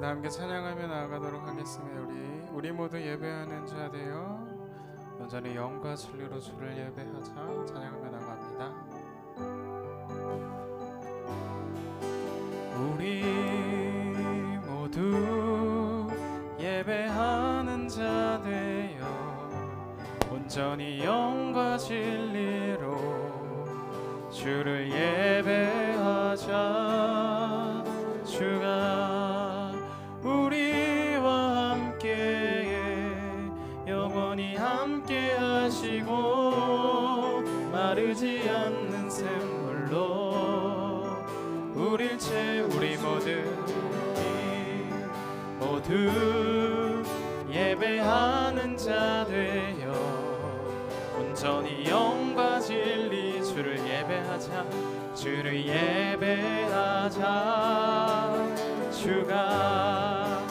함께 찬양하며 나아가도록 하겠습니다. 우리 모두 예배하는 자 되어 온전히 영과 진리로 주를 예배하자. 찬양하며 나갑니다. 우리 모두 예배하는 자 되어 온전히 영과 진리로 주를 예배하자. 주가 우리와 함께 영원히 함께 하시고 마르지 않는 샘물로 우릴 우리 모두 예배하는 자 되어 온전히 영과 진리 주를 예배하자. 주를 예배하자. 주가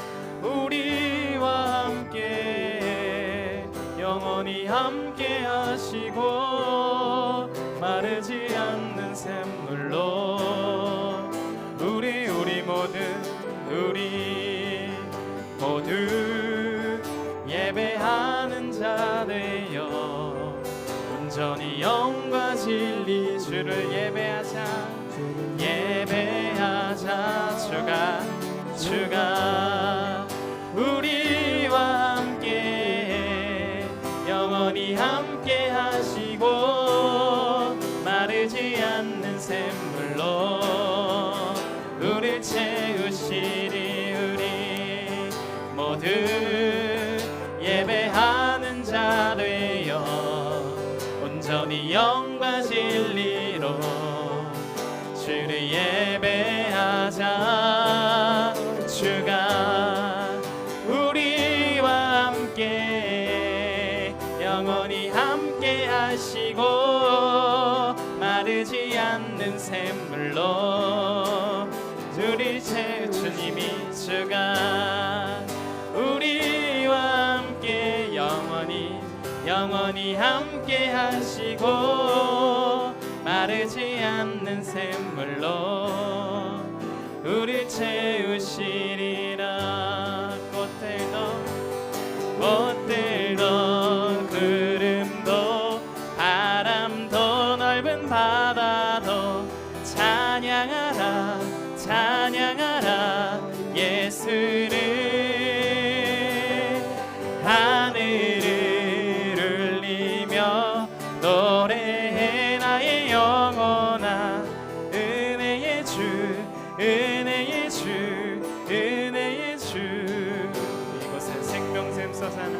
우리와 함께 영원히 함께 하시고 마르지 않는 샘물로 우리 모두 예배하는 자 되어 온전히 영과 진리 주를 예배하자. 주가 우리와 함께 영원히 함께 하시고 마르지 않는 샘물로 우릴 채우시리. 우리 모두 예배하는 자 되어 온전히 영과 진리로 주를 예배하자. 주가 우리와 함께 영원히 함께 하시고 마르지 않는 샘물로 우리 주님이 주가 우리와 함께 영원히 함께 하시고 마르지 않는 샘물로 우릴 채우시리라. 꽃들도 구름도 바람도 넓은 바다도 찬양하라 예수를. 하늘을 울리며 노래해 나의 영혼아. 은혜의 주 이곳에 생명샘 솟아나.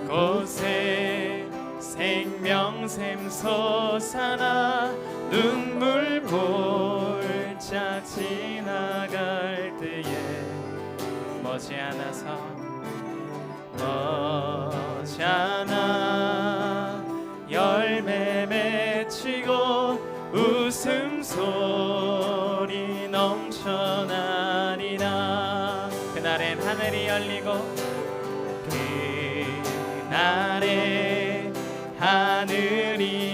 곳에 생명샘 솟아나 눈물 볼짝 지나갈 때에 머지않아 열매 맺히고 웃음소리 넘쳐나리라. 그날엔 하늘이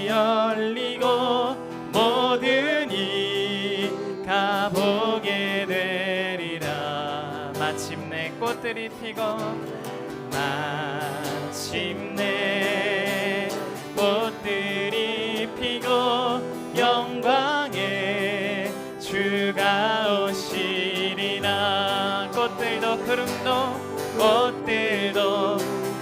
열리고 모든 이가 보게 되리라. 마침내 꽃들이 피고 영광의 주가 오시리라. 꽃들도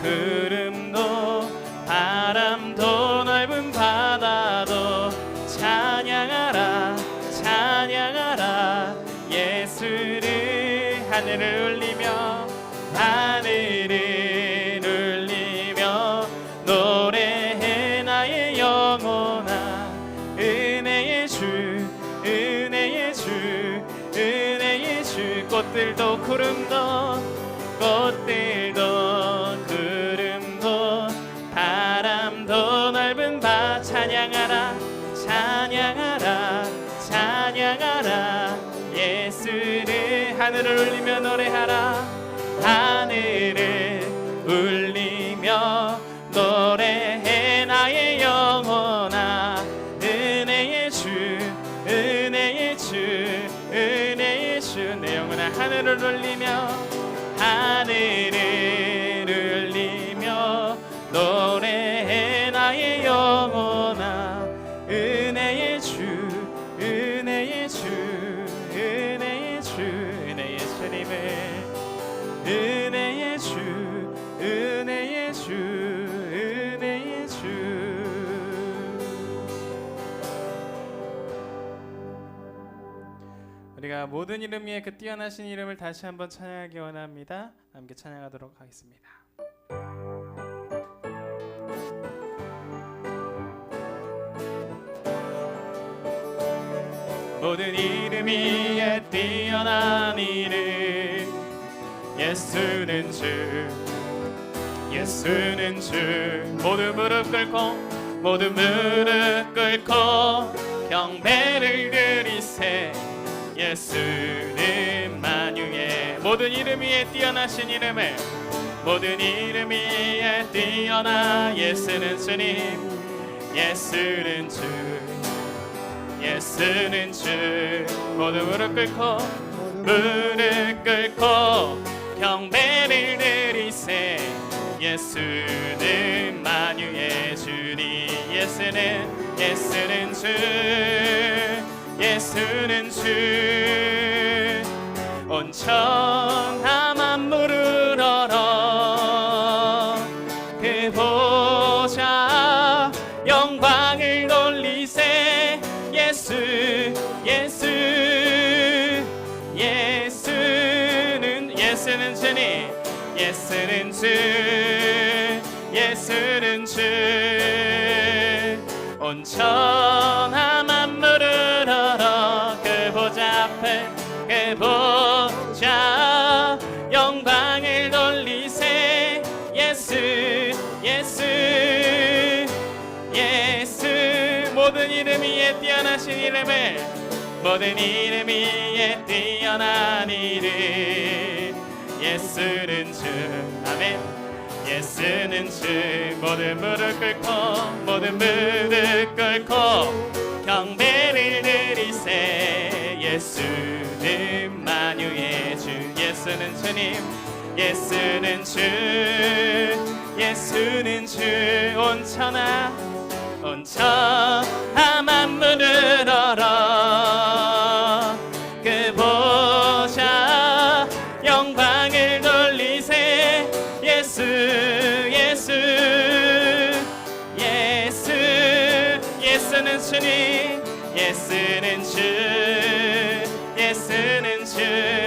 구름도 바람도 넓은 바다도 찬양하라 예수를. 하늘을 울리며 노래해 나의 영혼아. 은혜의 주 꽃들도 구름도 바람도 넓은 바 찬양하라 예수를. 하늘을 울리며 노래하라. 하늘을 울리며 노래해 나의 영혼아. 은혜의 주 내 영혼 영혼아 하늘을 울리며 하늘을 울리며 노래해 나의 영혼아 은혜의 주 은혜의 주 은혜의 주 은혜의 주님을 은혜의 주 은혜의 주 은혜의 주. 우리가 모든 이름 위에 그 뛰어나신 이름을 다시 한번 찬양하기 원합니다. 함께 찬양하도록 하겠습니다. 모든 이름 위에 뛰어난 이름 예수는 주 예수는 주. 모두 무릎 꿇고 경배를 드리세 예수는 만유의. 모든 이름 위에 뛰어나신 이름을 모든 이름 위에 뛰어나 예수는 주님 예수는 주 예수는 주. 모두 무릎 꿇고 경배를 드리세 예수는 만유의 주니 예수는 주 예수는 주. 온 천하 만물을 얼어 그 보좌 영광을 돌리세 예수 예수는 주님 예수는 주 예수는 주. 온 천하 만물을 얼어 그 보좌 앞에 그 보좌 영광을 돌리세 예수 모든 이름 위에 뛰어나신 이름을 모든 이름 위에 뛰어난 이름 예수는 주 아멘 예수는 주. 모든 무릎 꿇고 경배를 드리세 예수는 만유의 주 예수는 주님 예수는 주 예수는 주. 온 천하 만물을 얼어 그 보좌 영광을 돌리세 예수는 주님 예수는 주 예수는 주.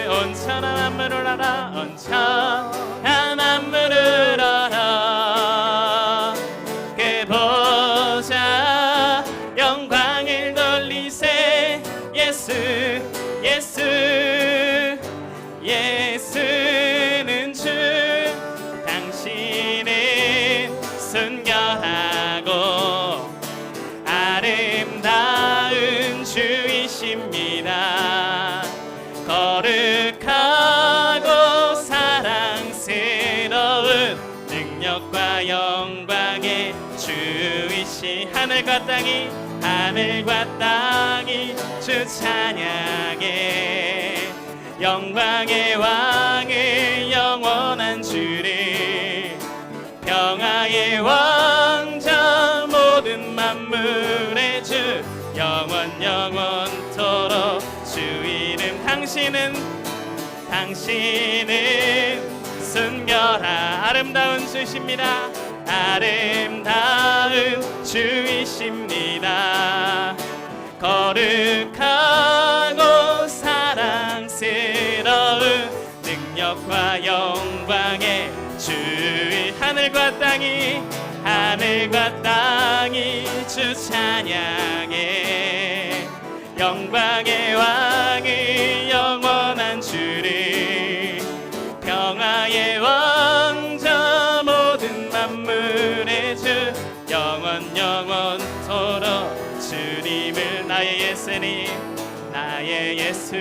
온 천하 만물을 알아 온 천하 만물을 알아 그 보좌 영광을 돌리세 예수는 주. 당신은 순결하고 아름다운 주이십니다. 거룩하고 사랑스러운 능력과 영광의 주이시. 하늘과 땅이 주 찬양해 영광의 왕을 영원한 주를 평화의 왕자 모든 만물의 주 영원토록 주 이름. 당신은 순결한 아름다운 주이십니다. 아름다운 주이십니다. 거룩하고 사랑스러운 능력과 영광의 주의. 하늘과 땅이 주 찬양해 영광의 왕을 영원한 주를 평화의 왕자 모든 만물의 주 영원토록 주님을. 나의 예수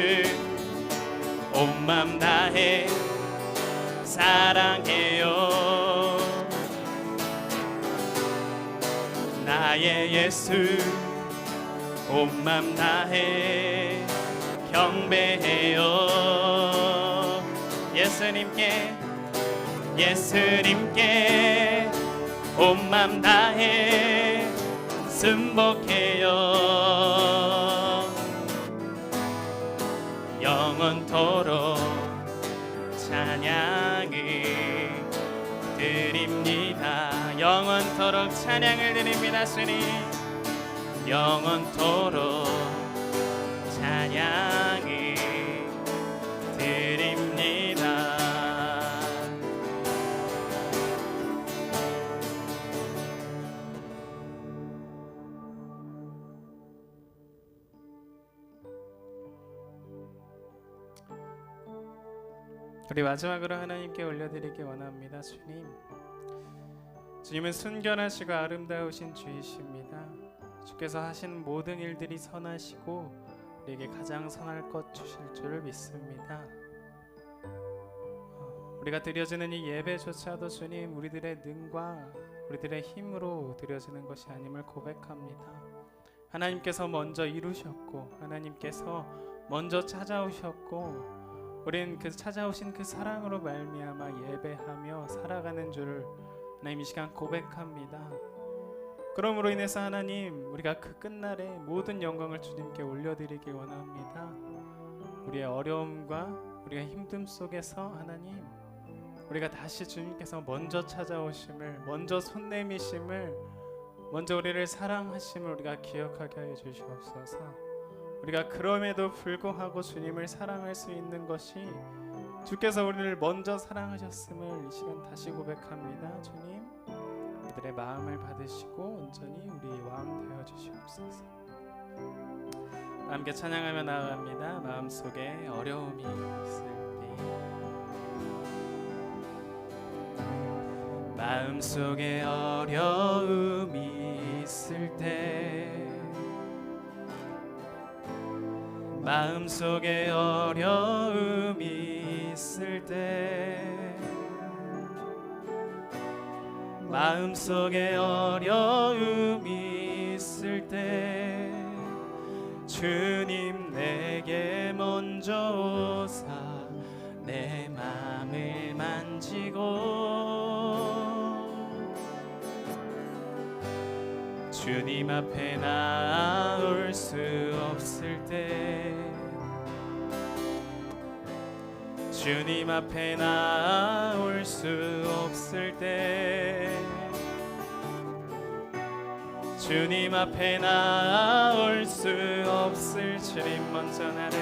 온 맘 다해 사랑해요. 나의 예수 온 맘 다해 경배해요. 예수님께 예수님께 온 맘 다해 승복해요. 영원토록 찬양을 드립니다. 영원토록 찬양을 드립니다. 주님 영원토록 찬양을 드립니다. 우리 마지막으로 하나님께 올려드리기 원합니다. 주님은 순결하시고 아름다우신 주이십니다. 주께서 하신 모든 일들이 선하시고 우리에게 가장 선할 것 주실 줄을 믿습니다. 우리가 드려지는 이 예배조차도 주님 우리들의 능과 우리들의 힘으로 드려지는 것이 아님을 고백합니다. 하나님께서 먼저 이루셨고 하나님께서 먼저 찾아오셨고 우리는 그 찾아오신 그 사랑으로 말미암아 예배하며 살아가는 줄을 하나님 이 시간 고백합니다. 그러므로 인해서 하나님 우리가 그 끝날에 모든 영광을 주님께 올려드리길 원합니다. 우리의 어려움과 우리가 힘듦 속에서 하나님 우리가 다시 주님께서 먼저 찾아오심을 먼저 손 내미심을 먼저 우리를 사랑하심을 우리가 기억하게 하여 주시옵소서. 우리가 그럼에도 불구하고 주님을 사랑할 수 있는 것이 주께서 우리를 먼저 사랑하셨음을 이 시간 다시 고백합니다. 주님 우리들의 마음을 받으시고 온전히 우리의 왕 되어 주시옵소서. 함께 찬양하며 나아갑니다. 마음속에 어려움이 있을 때 마음속에 어려움이 있을 때 마음속에 어려움이 있을 때 마음속에 어려움이 있을 때 주님 내게 먼저 오사 내 맘을 만지고 주님 앞에 나올 수 없을 때 주님 앞에 나올 수 없을 때 주님 앞에 나올 수 없을 주님 먼저 나를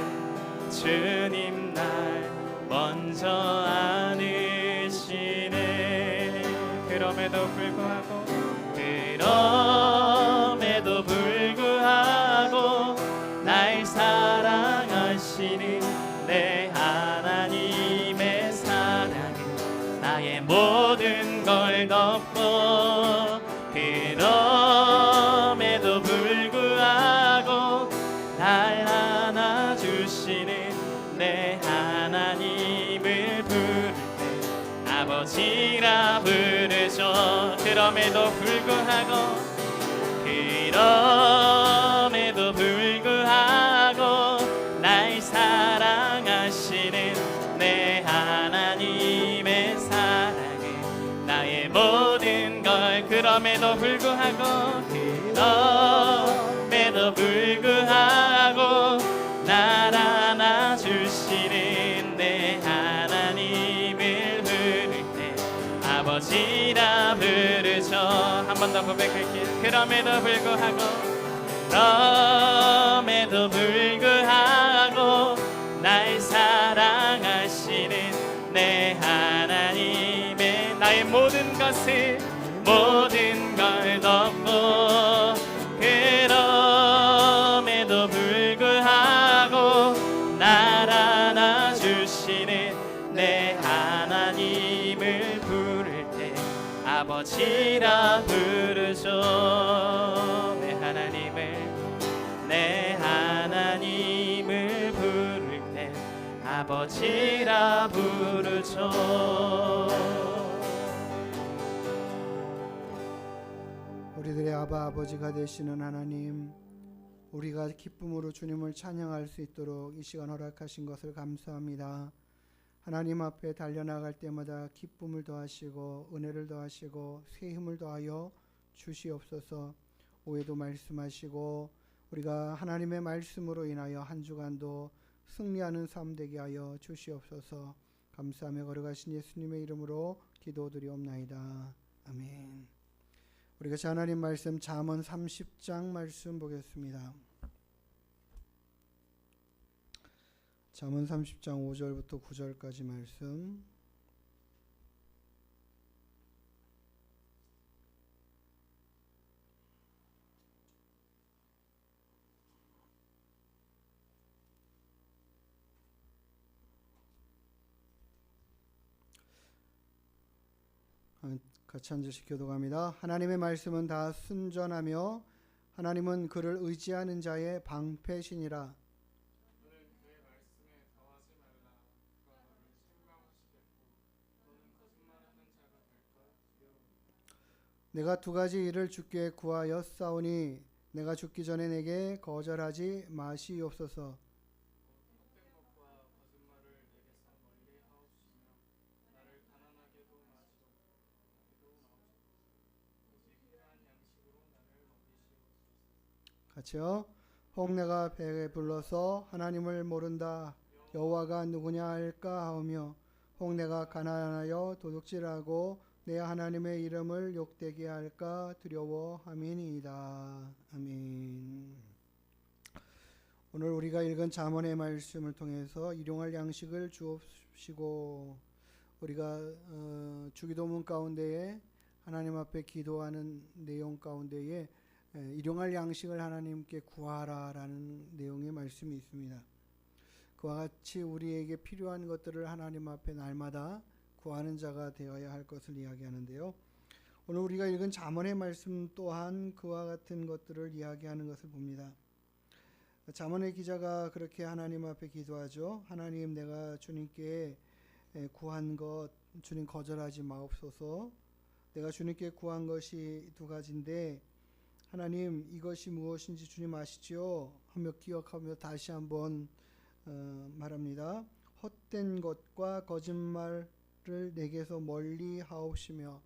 주님 날 먼저 안으시네. 그럼에도 불구하고 날 사랑하시는 내 하나님의 사랑은 나의 모든 걸 덮고 그럼에도 불구하고 날 안아주시는 내 하나님을 부를 때 아버지라 부르죠. 그럼에도 불구하고 날 사랑하시는 내 하나님의 사랑은 나의 모든 걸 그럼에도 불구하고 날 안아주시는 내 하나님을 부를 때 아버지라 부르죠. 한 번 더 고백할게요. 그럼에도 불구하고 날 사랑하시는 내 하나님의 나의 모든 걸 덮고 그럼에도 불구하고 날 안아주시는 내 하나님을 부를 때 아버지라 부르죠. 내 하나님을 부를 때 아버지라 부르죠. 우리들의 아버지가 되시는 하나님, 우리가 기쁨으로 주님을 찬양할 수 있도록 이 시간 허락하신 것을 감사합니다. 하나님 앞에 달려나갈 때마다 기쁨을 더하시고 은혜를 더하시고 새 힘을 더하여 주시옵소서. 오해도 말씀하시고 우리가 하나님의 말씀으로 인하여 한 주간도 승리하는 삶 되게 하여 주시옵소서. 감사하며 걸어가신 예수님의 이름으로 기도드리옵나이다. 아멘. 우리 같이 하나님 말씀 잠언 30장 말씀 보겠습니다. 잠언 30장 5절부터 9절까지 말씀. 같이 앉으시 교독합니다. 하나님의 말씀은 다 순전하며 하나님은 그를 의지하는 자의 방패시니라. 너는 그의 말씀에 더하지 말라. 그가 너를 실망하시겠고 너는 거짓말하는 자가 될까 두려워. 내가 두 가지 일을 주께 구하였사오니 내가 죽기 전에 내게 거절하지 마시옵소서. 헛된 것과 거짓말을 내게서 멀리 하옵시며 나를 가난하게도 마시옵소서. 오직 해한 양식으로 나를 먹이시옵소서. 같이요. 혹 내가 배에 불러서 하나님을 모른다 여호와가 누구냐 할까 하오며 혹 내가 가난하여 도둑질하고 내 하나님의 이름을 욕되게 할까 두려워함이니이다. 아멘. 오늘 우리가 읽은 잠언의 말씀을 통해서 일용할 양식을 주옵시고 우리가 주기도문 가운데에 하나님 앞에 기도하는 내용 가운데에 일용할 양식을 하나님께 구하라라는 내용의 말씀이 있습니다. 그와 같이 우리에게 필요한 것들을 하나님 앞에 날마다 구하는 자가 되어야 할 것을 이야기하는데요. 오늘 우리가 읽은 잠언의 말씀 또한 그와 같은 것들을 이야기하는 것을 봅니다. 잠언의 기자가 그렇게 하나님 앞에 기도하죠. 하나님, 내가 주님께 구한 것 주님 거절하지 마옵소서. 내가 주님께 구한 것이 두 가지인데 하나님 이것이 무엇인지 주님 아시지요? 하며 기억하며 다시 한번 말합니다. 헛된 것과 거짓말을 내게서 멀리 하옵시며.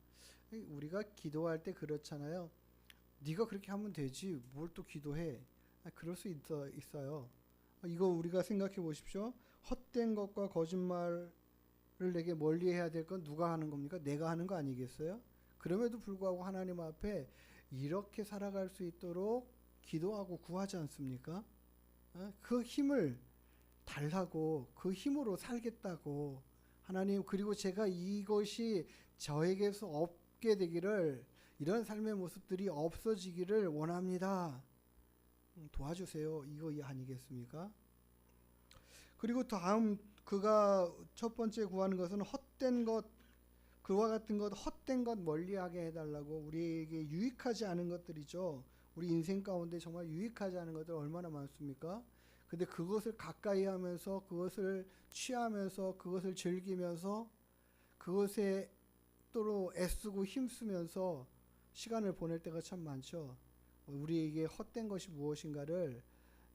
우리가 기도할 때 그렇잖아요. 네가 그렇게 하면 되지 뭘 또 기도해. 그럴 수 있어요. 이거 우리가 생각해 보십시오. 헛된 것과 거짓말을 내게 멀리 해야 될 건 누가 하는 겁니까? 내가 하는 거 아니겠어요? 그럼에도 불구하고 하나님 앞에 이렇게 살아갈 수 있도록 기도하고 구하지 않습니까? 그 힘을 달라고 그 힘으로 살겠다고 하나님, 그리고 제가 이것이 저에게서 없게 되기를, 이런 삶의 모습들이 없어지기를 원합니다. 도와주세요. 이거 아니겠습니까? 그리고 다음 그가 첫 번째 구하는 것은 헛된 것, 그와 같은 것, 헛된 것 멀리하게 해달라고. 우리에게 유익하지 않은 것들이죠. 우리 인생 가운데 정말 유익하지 않은 것들 얼마나 많습니까? 근데 그것을 가까이 하면서 그것을 취하면서 그것을 즐기면서 그것에 또 애쓰고 힘쓰면서 시간을 보낼 때가 참 많죠. 우리에게 헛된 것이 무엇인가를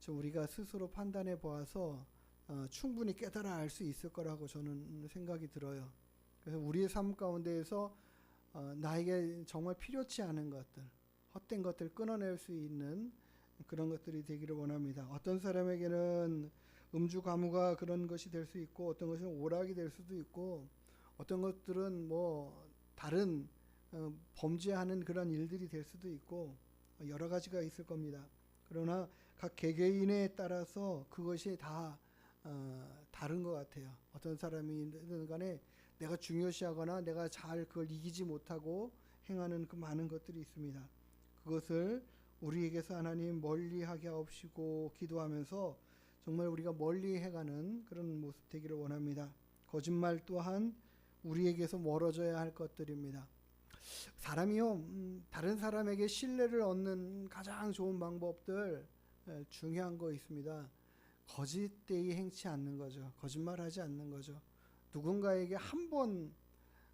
우리가 스스로 판단해 보아서 충분히 깨달아 알 수 있을 거라고 저는 생각이 들어요. 그래서 우리의 삶 가운데에서 나에게 정말 필요치 않은 것들, 헛된 것들 끊어낼 수 있는 그런 것들이 되기를 원합니다. 어떤 사람에게는 음주 가무가 그런 것이 될 수 있고, 어떤 것은 오락이 될 수도 있고, 어떤 것들은 뭐 다른 범죄하는 그런 일들이 될 수도 있고, 여러 가지가 있을 겁니다. 그러나 각 개개인에 따라서 그것이 다 다른 것 같아요. 어떤 사람이든 간에 내가 중요시하거나 내가 잘 그걸 이기지 못하고 행하는 그 많은 것들이 있습니다. 그것을 우리에게서 하나님 멀리하게 하옵시고 기도하면서 정말 우리가 멀리 해가는 그런 모습 되기를 원합니다. 거짓말 또한 우리에게서 멀어져야 할 것들입니다. 사람이요, 다른 사람에게 신뢰를 얻는 가장 좋은 방법들 중요한 거 있습니다. 거짓되이 행치 않는 거죠. 거짓말하지 않는 거죠. 누군가에게 한 번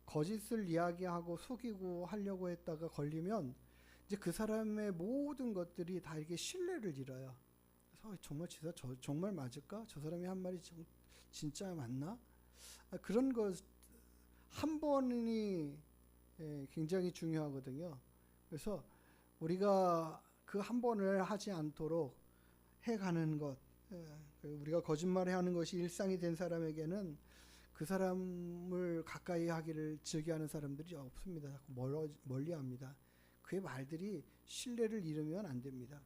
거짓을 이야기하고 속이고 하려고 했다가 걸리면 이제 그 사람의 모든 것들이 다 이렇게 신뢰를 잃어요. 그래서 정말 정말 맞을까? 저 사람이 한 말이 진짜 맞나? 그런 것 한 번이 굉장히 중요하거든요. 그래서 우리가 그 한 번을 하지 않도록 해가는 것, 우리가 거짓말을 하는 것이 일상이 된 사람에게는 그 사람을 가까이 하기를 즐겨하는 사람들이 없습니다. 자꾸 멀리합니다. 그의 말들이 신뢰를 잃으면 안 됩니다.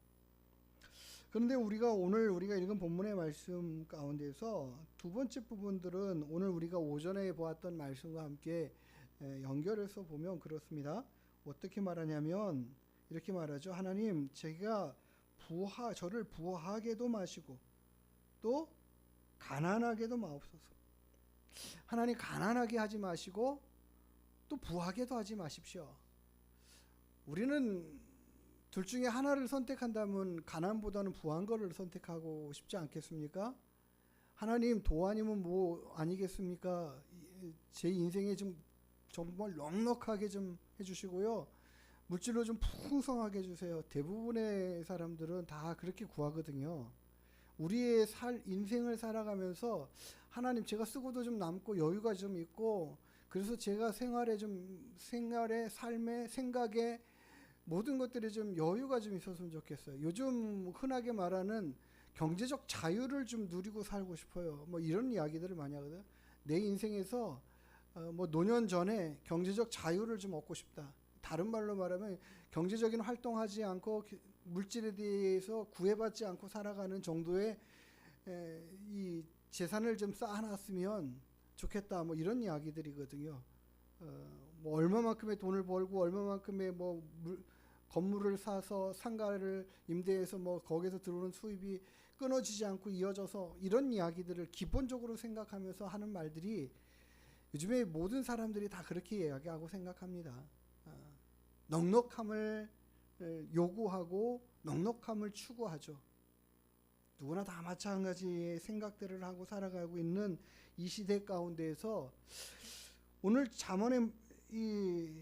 그런데 오늘 우리가 읽은 본문의 말씀 가운데서 두 번째 부분들은 오늘 우리가 오전에 보았던 말씀과 함께 연결해서 보면 그렇습니다. 어떻게 말하냐면 이렇게 말하죠. 하나님, 제가 저를 부하게도 마시고 또 가난하게도 마옵소서. 하나님, 가난하게 하지 마시고 또 부하게도 하지 마십시오. 우리는 둘 중에 하나를 선택한다면 가난보다는 부한 거를 선택하고 싶지 않겠습니까? 하나님, 도와님은 뭐 아니겠습니까? 제 인생에 좀 정말 넉넉하게 좀 해주시고요. 물질로 좀 풍성하게 해주세요. 대부분의 사람들은 다 그렇게 구하거든요. 우리의 인생을 살아가면서 하나님, 제가 쓰고도 좀 남고 여유가 좀 있고, 그래서 제가 생활에 삶에 생각에 모든 것들이 좀 여유가 좀 있었으면 좋겠어요. 요즘 흔하게 말하는 경제적 자유를 좀 누리고 살고 싶어요. 뭐 이런 이야기들을 많이 하거든요. 내 인생에서 뭐 노년 전에 경제적 자유를 좀 얻고 싶다. 다른 말로 말하면 경제적인 활동하지 않고 물질에 대해서 구애받지 않고 살아가는 정도의 이 재산을 좀 쌓아놨으면 좋겠다. 뭐 이런 이야기들이거든요. 뭐 얼마만큼의 돈을 벌고 얼마만큼의 건물을 사서 상가를 임대해서 뭐 거기서 들어오는 수입이 끊어지지 않고 이어져서 이런 이야기들을 기본적으로 생각하면서 하는 말들이 요즘에 모든 사람들이 다 그렇게 이야기하고 생각합니다. 넉넉함을 요구하고 넉넉함을 추구하죠. 누구나 다 마찬가지의 생각들을 하고 살아가고 있는 이 시대 가운데에서 오늘 잠언의 이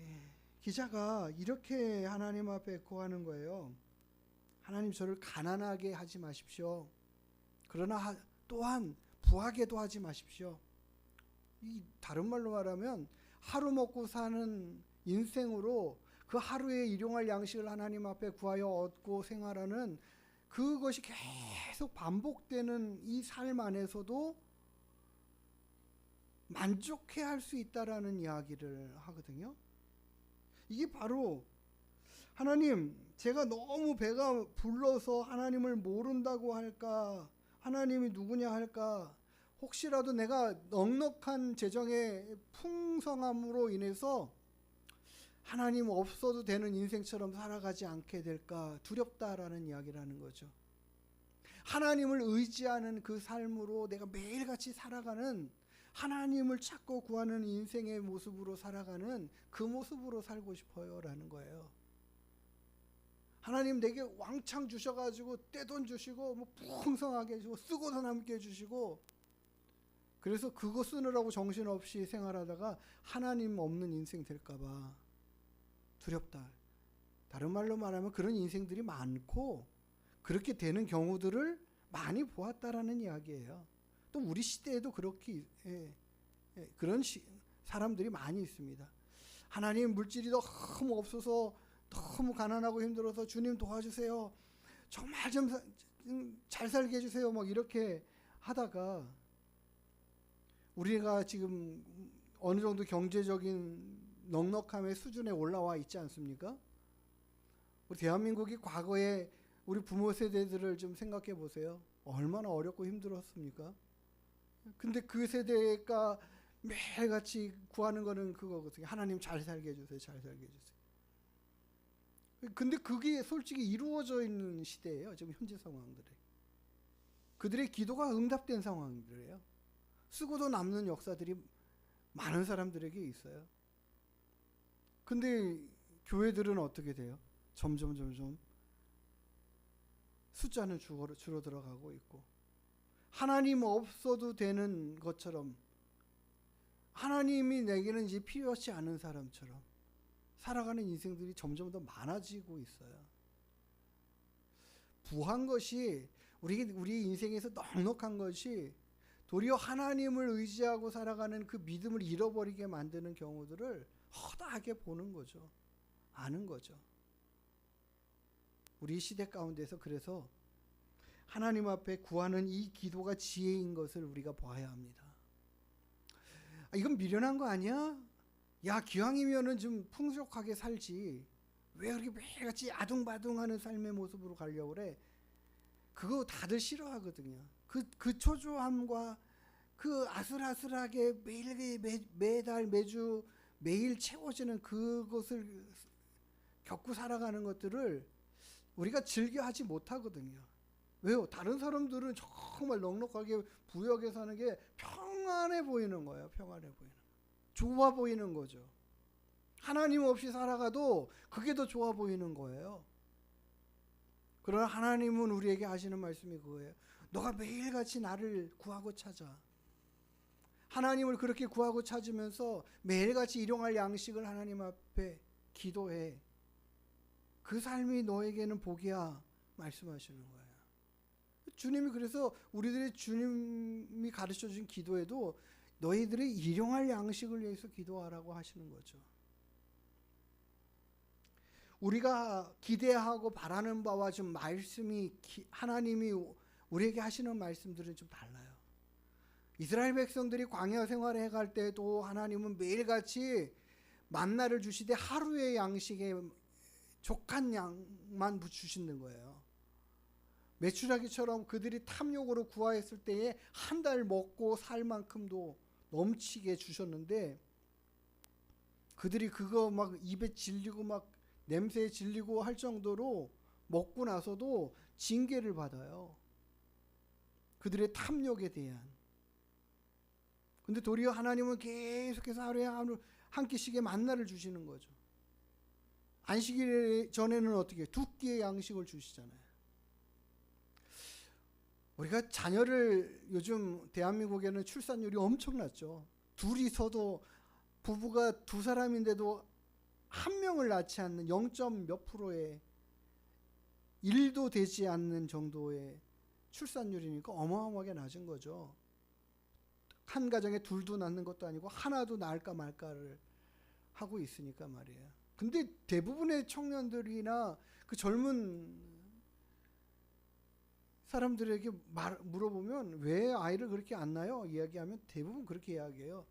기자가 이렇게 하나님 앞에 고하는 거예요. 하나님, 저를 가난하게 하지 마십시오. 그러나 또한 부하게도 하지 마십시오. 이 다른 말로 말하면 하루 먹고 사는 인생으로 그 하루에 일용할 양식을 하나님 앞에 구하여 얻고 생활하는 그것이 계속 반복되는 이 삶 안에서도 만족해 할 수 있다라는 이야기를 하거든요. 이게 바로 하나님, 제가 너무 배가 불러서 하나님을 모른다고 할까, 하나님이 누구냐 할까, 혹시라도 내가 넉넉한 재정의 풍성함으로 인해서 하나님 없어도 되는 인생처럼 살아가지 않게 될까 두렵다라는 이야기를 하는 거죠. 하나님을 의지하는 그 삶으로 내가 매일같이 살아가는, 하나님을 찾고 구하는 인생의 모습으로 살아가는 그 모습으로 살고 싶어요 라는 거예요. 하나님 내게 왕창 주셔가지고 떼돈 주시고 뭐 풍성하게 해주고 쓰고도 남게 해주시고, 그래서 그거 쓰느라고 정신없이 생활하다가 하나님 없는 인생 될까봐 두렵다. 다른 말로 말하면 그런 인생들이 많고 그렇게 되는 경우들을 많이 보았다라는 이야기예요. 또 우리 시대에도 그렇게 그런 사람들이 많이 있습니다. 하나님, 물질이 너무 없어서 너무 가난하고 힘들어서 주님 도와주세요. 정말 좀 잘 살게 해주세요. 막 이렇게 하다가 우리가 지금 어느 정도 경제적인 넉넉함의 수준에 올라와 있지 않습니까? 우리 대한민국이 과거에 우리 부모 세대들을 좀 생각해 보세요. 얼마나 어렵고 힘들었습니까? 근데 그 세대가 매일같이 구하는 거는 그거거든요. 하나님 잘 살게 해주세요. 잘 살게 해주세요. 근데 그게 솔직히 이루어져 있는 시대예요. 지금 현재 상황들이. 그들의 기도가 응답된 상황들이에요. 쓰고도 남는 역사들이 많은 사람들에게 있어요. 근데 교회들은 어떻게 돼요? 점점 숫자는 줄어들어가고 있고, 하나님 없어도 되는 것처럼, 하나님이 내게는 이제 필요하지 않은 사람처럼 살아가는 인생들이 점점 더 많아지고 있어요. 부한 것이 우리 인생에서 넉넉한 것이 도리어 하나님을 의지하고 살아가는 그 믿음을 잃어버리게 만드는 경우들을 허다하게 보는 거죠. 아는 거죠. 우리 시대 가운데서 그래서 하나님 앞에 구하는 이 기도가 지혜인 것을 우리가 봐야 합니다. 이건 미련한 거 아니야? 야, 기왕이면은 좀 풍족하게 살지. 왜 그렇게 매일같이 아둥바둥하는 삶의 모습으로 가려고 그래? 그거 다들 싫어하거든요. 그 초조함과 그 아슬아슬하게 매달 매주 매일 채워지는 그것을 겪고 살아가는 것들을 우리가 즐겨하지 못하거든요. 왜요? 다른 사람들은 정말 넉넉하게 부유하게 사는 게 평안해 보이는 거예요. 평안해 보이는 거. 좋아 보이는 거죠. 하나님 없이 살아가도 그게 더 좋아 보이는 거예요. 그러나 하나님은 우리에게 하시는 말씀이 그거예요. 너가 매일같이 나를 구하고 찾아. 하나님을 그렇게 구하고 찾으면서 매일같이 일용할 양식을 하나님 앞에 기도해. 그 삶이 너에게는 복이야 말씀하시는 거예요. 주님이 그래서 우리들의 주님이 가르쳐 주신 기도에도 너희들의 일용할 양식을 위해서 기도하라고 하시는 거죠. 우리가 기대하고 바라는 바와 좀 말씀이 하나님이 우리에게 하시는 말씀들은 좀 달라요. 이스라엘 백성들이 광야 생활을 해갈 때도 하나님은 매일같이 만나를 주시되 하루의 양식에 족한 양만 주시는 거예요. 메추라기처럼 그들이 탐욕으로 구하였을 때에 한 달 먹고 살 만큼도 넘치게 주셨는데 그들이 그거 막 입에 질리고 막 냄새에 질리고 할 정도로 먹고 나서도 징계를 받아요. 그들의 탐욕에 대한. 근데 도리어 하나님은 계속해서 하루에 한 끼씩의 만나를 주시는 거죠. 안식일 전에는 어떻게 두 끼의 양식을 주시잖아요. 우리가 자녀를 요즘 대한민국에는 출산율이 엄청났죠. 둘이서도 부부가 두 사람인데도 한 명을 낳지 않는 0. 몇 프로의 1도 되지 않는 정도의 출산율이니까 어마어마하게 낮은 거죠. 한 가정에 둘도 낳는 것도 아니고 하나도 낳을까 말까를 하고 있으니까 말이에요. 근데 대부분의 청년들이나 그 젊은 사람들에게 물어보면 왜 아이를 그렇게 안 낳아요? 이야기하면 대부분 그렇게 이야기해요.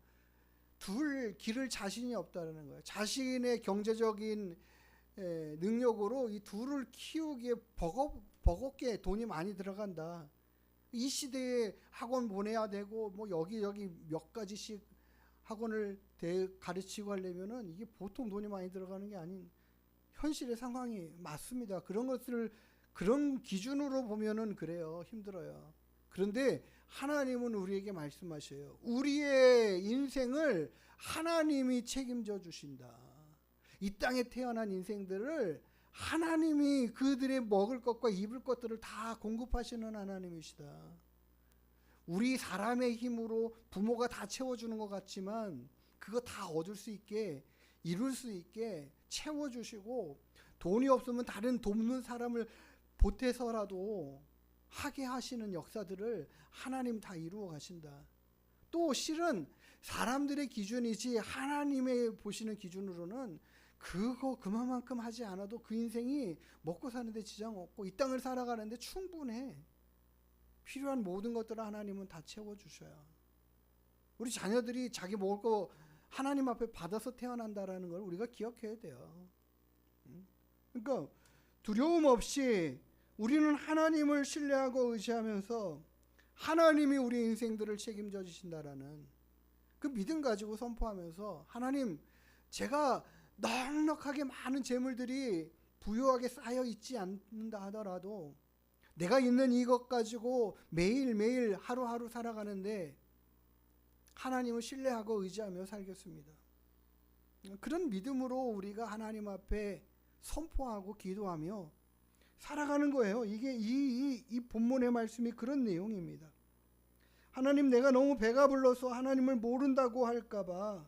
둘 기를 자신이 없다는 거예요. 자신의 경제적인 능력으로 이 둘을 키우기에 버겁게 돈이 많이 들어간다. 이 시대에 학원 보내야 되고 뭐 여기 몇 가지씩 학원을 가르치고 하려면은 이게 보통 돈이 많이 들어가는 게 아닌 현실의 상황이 맞습니다. 그런 기준으로 보면은 그래요. 힘들어요. 그런데 하나님은 우리에게 말씀하셔요. 우리의 인생을 하나님이 책임져 주신다. 이 땅에 태어난 인생들을 하나님이 그들의 먹을 것과 입을 것들을 다 공급하시는 하나님이시다. 우리 사람의 힘으로 부모가 다 채워주는 것 같지만 그거 다 얻을 수 있게 이룰 수 있게 채워주시고 돈이 없으면 다른 돕는 사람을 보태서라도 하게 하시는 역사들을 하나님 다 이루어 가신다. 또 실은 사람들의 기준이지 하나님의 보시는 기준으로는 그만큼 하지 않아도 그 인생이 먹고 사는데 지장 없고 이 땅을 살아가는데 충분해. 필요한 모든 것들을 하나님은 다 채워주셔요. 우리 자녀들이 자기 먹을 거 하나님 앞에 받아서 태어난다라는 걸 우리가 기억해야 돼요. 그러니까 두려움 없이 우리는 하나님을 신뢰하고 의지하면서 하나님이 우리 인생들을 책임져 주신다라는 그 믿음 가지고 선포하면서 하나님, 제가 넉넉하게 많은 재물들이 부유하게 쌓여 있지 않는다 하더라도 내가 있는 이것 가지고 매일매일 하루하루 살아가는데 하나님을 신뢰하고 의지하며 살겠습니다. 그런 믿음으로 우리가 하나님 앞에 선포하고 기도하며 살아가는 거예요. 이게 이 본문의 말씀이 그런 내용입니다. 하나님, 내가 너무 배가 불러서 하나님을 모른다고 할까봐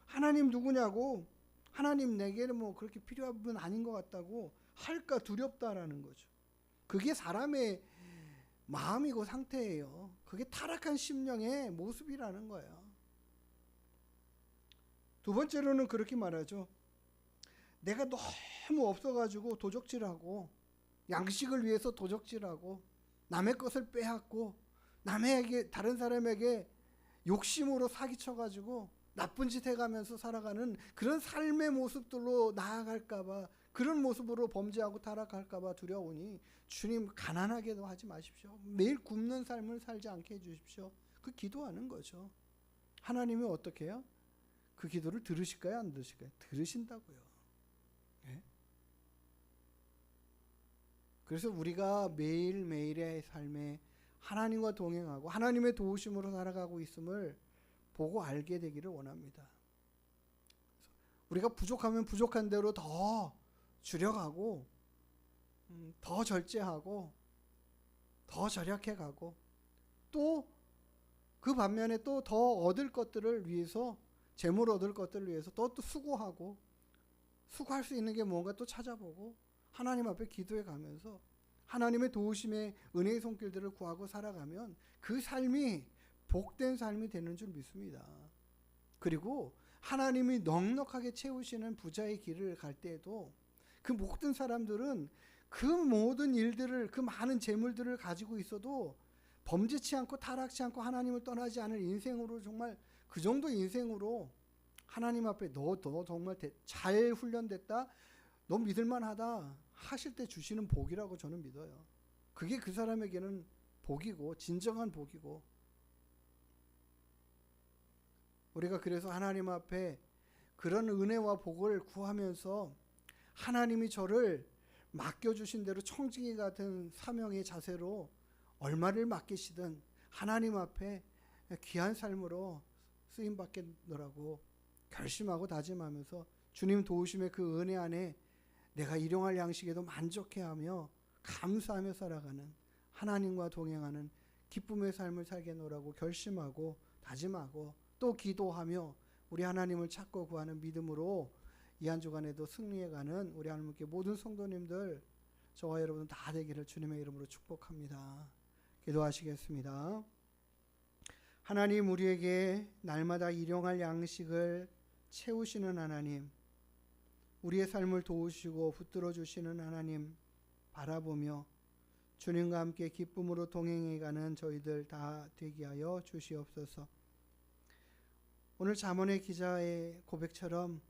하나님 누구냐고, 하나님 내게는 뭐 그렇게 필요한 분 아닌 것 같다고 할까 두렵다라는 거죠. 그게 사람의 마음이고 상태예요. 그게 타락한 심령의 모습이라는 거예요. 두 번째로는 그렇게 말하죠. 내가 너무 없어가지고 도적질하고 양식을 위해서 도적질하고 남의 것을 빼앗고 남에게 다른 사람에게 욕심으로 사기쳐가지고 나쁜 짓 해가면서 살아가는 그런 삶의 모습들로 나아갈까봐, 그런 모습으로 범죄하고 타락할까봐 두려우니 주님 가난하게도 하지 마십시오. 매일 굶는 삶을 살지 않게 해주십시오. 그 기도하는 거죠. 하나님이 어떻게 해요? 그 기도를 들으실까요? 안 들으실까요? 들으신다고요. 네? 그래서 우리가 매일매일의 삶에 하나님과 동행하고 하나님의 도우심으로 살아가고 있음을 보고 알게 되기를 원합니다. 우리가 부족하면 부족한 대로 더 줄여가고 더 절제하고 더 절약해가고 또 그 반면에 또 더 얻을 것들을 위해서, 재물 얻을 것들을 위해서 또 수고하고, 수고할 수 있는 게 뭔가 또 찾아보고 하나님 앞에 기도해 가면서 하나님의 도우심의 은혜의 손길들을 구하고 살아가면 그 삶이 복된 삶이 되는 줄 믿습니다. 그리고 하나님이 넉넉하게 채우시는 부자의 길을 갈 때에도 그 모든 사람들은 그 모든 일들을, 그 많은 재물들을 가지고 있어도 범죄치 않고 타락치 않고 하나님을 떠나지 않을 인생으로, 정말 그 정도 인생으로 하나님 앞에 너 정말 잘 훈련됐다, 너 믿을만하다 하실 때 주시는 복이라고 저는 믿어요. 그게 그 사람에게는 복이고 진정한 복이고, 우리가 그래서 하나님 앞에 그런 은혜와 복을 구하면서 하나님이 저를 맡겨주신 대로 청지기 같은 사명의 자세로 얼마를 맡기시든 하나님 앞에 귀한 삶으로 쓰임받겠노라고 결심하고 다짐하면서 주님 도우심의 그 은혜 안에 내가 일용할 양식에도 만족해하며 감사하며 살아가는, 하나님과 동행하는 기쁨의 삶을 살겠노라고 결심하고 다짐하고 또 기도하며 우리 하나님을 찾고 구하는 믿음으로 이 한 주간에도 승리해가는 우리 하나님께 모든 성도님들, 저와 여러분 다 되기를 주님의 이름으로 축복합니다. 기도하시겠습니다. 하나님, 우리에게 날마다 일용할 양식을 채우시는 하나님, 우리의 삶을 도우시고 붙들어 주시는 하나님 바라보며 주님과 함께 기쁨으로 동행해가는 저희들 다 되게 하여 주시옵소서. 오늘 잠언의 기자의 고백처럼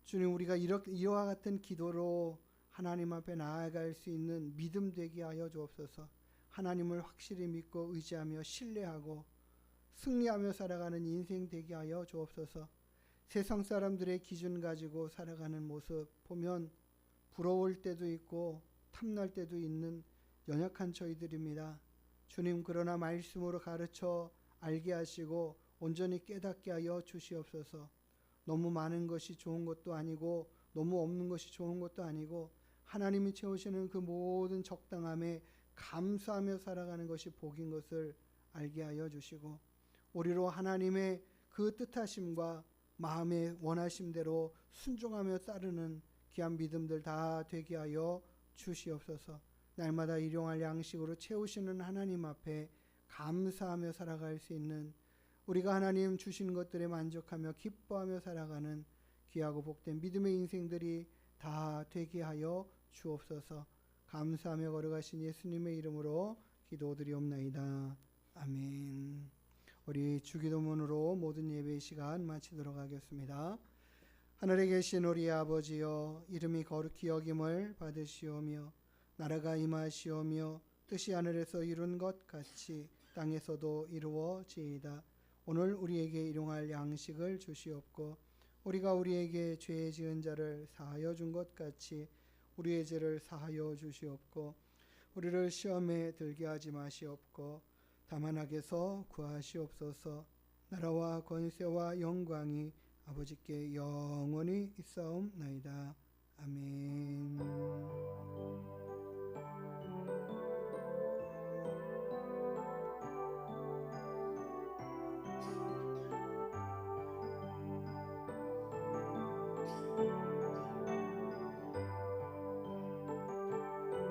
주님, 우리가 이와 같은 기도로 하나님 앞에 나아갈 수 있는 믿음 되게 하여 주옵소서. 하나님을 확실히 믿고 의지하며 신뢰하고 승리하며 살아가는 인생 되게 하여 주옵소서. 세상 사람들의 기준 가지고 살아가는 모습 보면 부러울 때도 있고 탐날 때도 있는 연약한 저희들입니다. 주님, 그러나 말씀으로 가르쳐 알게 하시고 온전히 깨닫게 하여 주시옵소서. 너무 많은 것이 좋은 것도 아니고 너무 없는 것이 좋은 것도 아니고 하나님이 채우시는 그 모든 적당함에 감사하며 살아가는 것이 복인 것을 알게 하여 주시고 우리로 하나님의 그 뜻하심과 마음의 원하심대로 순종하며 따르는 귀한 믿음들 다 되게 하여 주시옵소서. 날마다 일용할 양식으로 채우시는 하나님 앞에 감사하며 살아갈 수 있는, 우리가 하나님 주신 것들에 만족하며 기뻐하며 살아가는 귀하고 복된 믿음의 인생들이 다 되게 하여 주옵소서. 감사하며 걸어가신 예수님의 이름으로 기도드리옵나이다. 아멘. 우리 주기도문으로 모든 예배 시간 마치도록 하겠습니다. 하늘에 계신 우리 아버지여, 이름이 거룩히 여김을 받으시오며 나라가 임하시오며 뜻이 하늘에서 이룬 것 같이 땅에서도 이루어지이다. 오늘 우리에게 일용할 양식을 주시옵고 우리가 우리에게 죄 지은 자를 사하여 준 것 같이 우리의 죄를 사하여 주시옵고 우리를 시험에 들게 하지 마시옵고 다만 악에서 구하시옵소서. 나라와 권세와 영광이 아버지께 영원히 있사옵나이다. 아멘.